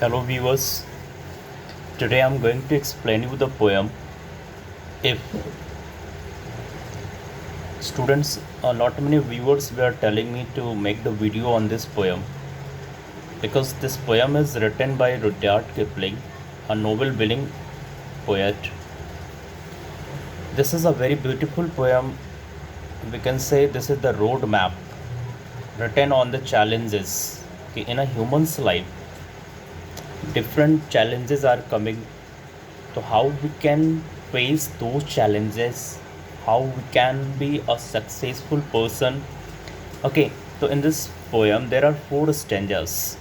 Hello viewers, today I'm going to explain you the poem If. Students, a lot many viewers were telling me to make the video on this poem because this poem is written by Rudyard Kipling, a Nobel-winning poet. This is a very beautiful poem. We can say this is the roadmap written on the challenges in a human's life. Different challenges are coming, so how we can face those challenges, how we can be a successful person. Okay, so in this poem there are four stanzas.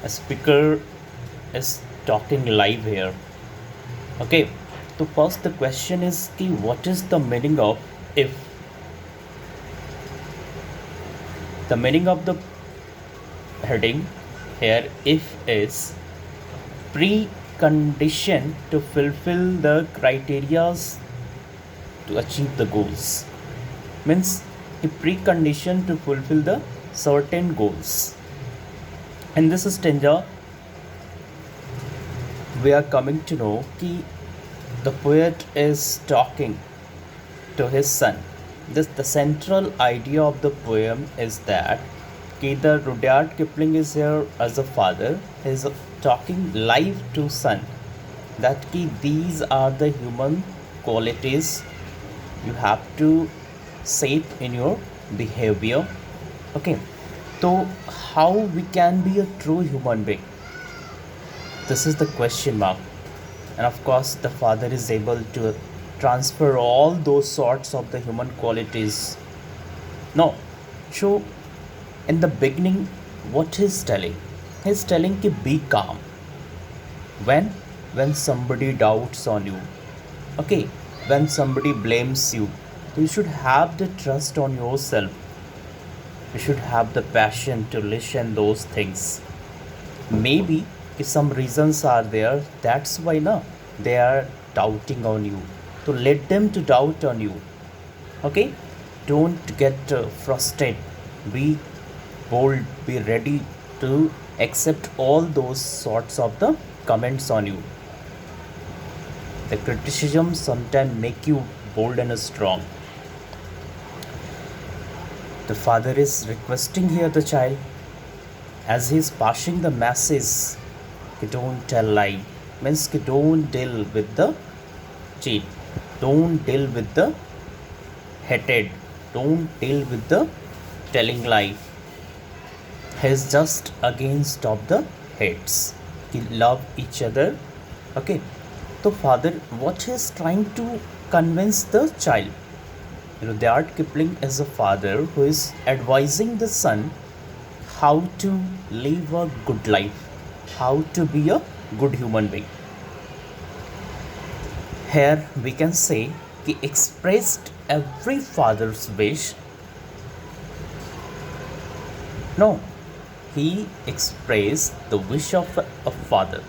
A speaker is talking live here. Okay, so first the question is ki what is the meaning of if? The meaning of the heading here, if, is precondition to fulfill the criterias to achieve the goals. Means a precondition to fulfill the certain goals. In this stanza, we are coming to know that the poet is talking to his son. The central idea of the poem is that the Rudyard Kipling is here as a father, he is talking live to son. That these are the human qualities you have to shape in your behavior. Okay, so how we can be a true human being? This is the question mark. And of course, the father is able to transfer all those sorts of the human qualities. No, so in the beginning, what he's telling? He's telling ki be calm. When somebody doubts on you, okay, when somebody blames you, you should have the trust on yourself. You should have the passion to listen those things. Maybe if some reasons are there, that's why they are doubting on you. So let them to doubt on you. Okay, don't get frustrated. Be bold. Be ready to accept all those sorts of the comments on you. The criticism sometimes make you bold and strong. The father is requesting here the child as he is passing the message. Don't tell lie. Means don't deal with the cheat. Don't deal with the hatred. Don't deal with the telling lie. He is just against of the hates. He love each other. Okay. So father, what he is trying to convince the child? Rudyard Kipling is a father who is advising the son how to live a good life, how to be a good human being. Here we can say he expressed every father's wish. No, he expressed the wish of a father.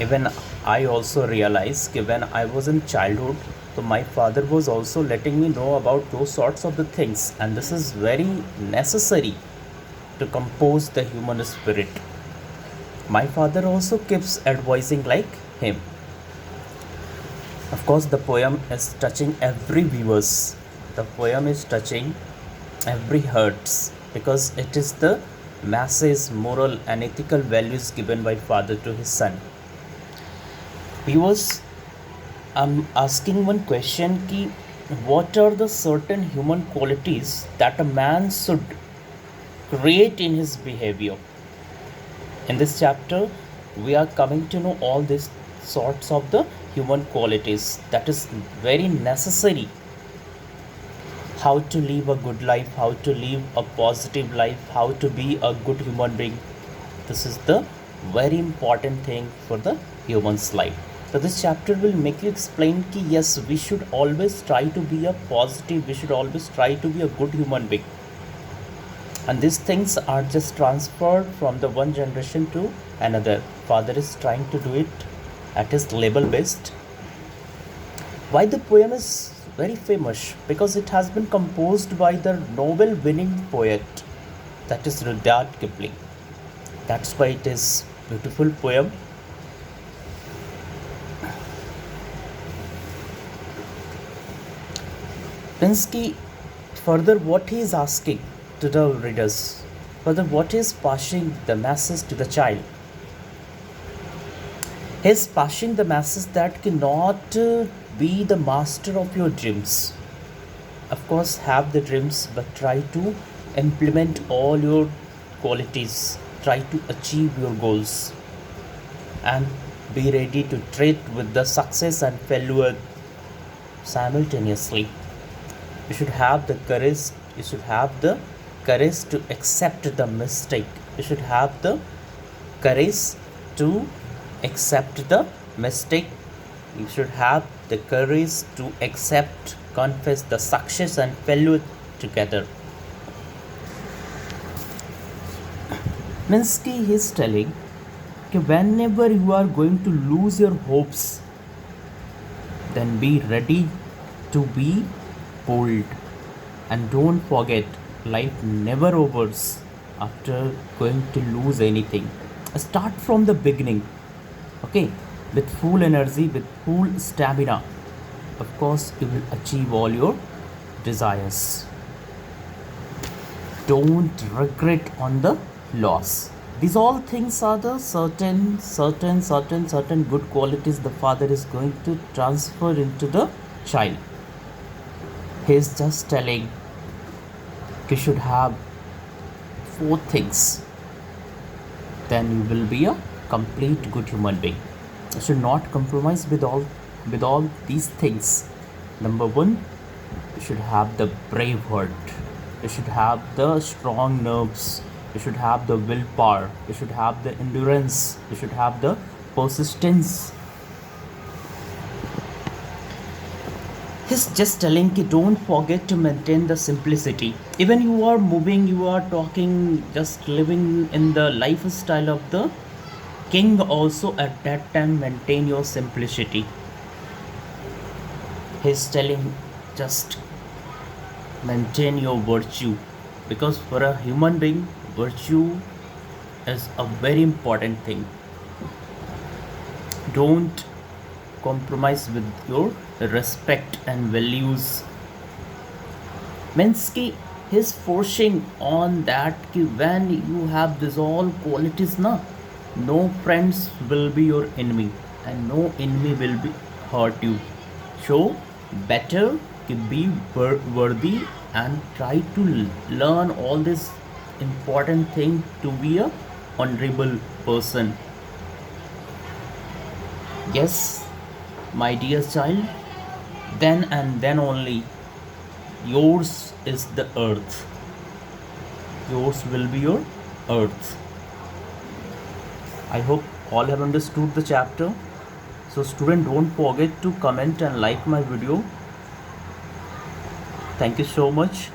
Even I also realized that when I was in childhood, so my father was also letting me know about those sorts of the things, and this is very necessary to compose the human spirit. My father also keeps advising like him. Of course, the poem is touching every viewers. The poem is touching every hearts because it is the message, moral and ethical values given by father to his son. Viewers, I'm asking one question ki what are the certain human qualities that a man should create in his behavior? In this chapter, we are coming to know all these sorts of the human qualities that is very necessary. How to live a good life, how to live a positive life, how to be a good human being. This is the very important thing for the human's life. So this chapter will make you explain ki yes, we should always try to be a positive, we should always try to be a good human being. And these things are just transferred from the one generation to another. Father is trying to do it at his level best. Why the poem is very famous? Because it has been composed by the Nobel winning poet That is Rudyard Kipling. That's why it is beautiful poem. Pinsky, further what he is asking to the readers, further what he is passing the message to the child. He is passing the message that cannot be the master of your dreams. Of course, have the dreams, but try to implement all your qualities, try to achieve your goals, and be ready to treat with the success and failure simultaneously. You should have the courage, you should have the courage to accept the mistake, you should have the courage to accept the mistake, you should have the courage to accept, confess the success and failure together. Minsky is telling that whenever you are going to lose your hopes, then be ready to be bold, and don't forget, life never overs after going to lose anything. Start from the beginning, okay, with full energy, with full stamina. Of course, you will achieve all your desires. Don't regret on the loss. These all things are the certain good qualities the father is going to transfer into the child. He is just telling you should have 4 things, then you will be a complete good human being. You should not compromise with all these things. Number 1, you should have the brave heart, you should have the strong nerves, you should have the willpower, you should have the endurance, you should have the persistence. He's just telling you don't forget to maintain the simplicity. Even you are moving, you are talking, just living in the lifestyle of the king, also at that time maintain your simplicity. He's telling just maintain your virtue, because for a human being, virtue is a very important thing. Don't compromise with your respect and values. Minsky is forcing on that when you have these all qualities, no friends will be your enemy and no enemy will be hurt you. So better to be worthy and try to learn all this important thing to be a honorable person. Yes, my dear child, then and then only yours is the earth. Yours will be your earth. I hope all have understood the chapter. So student, don't forget to comment and like my video. Thank you so much.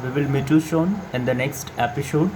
We will meet you soon in the next episode.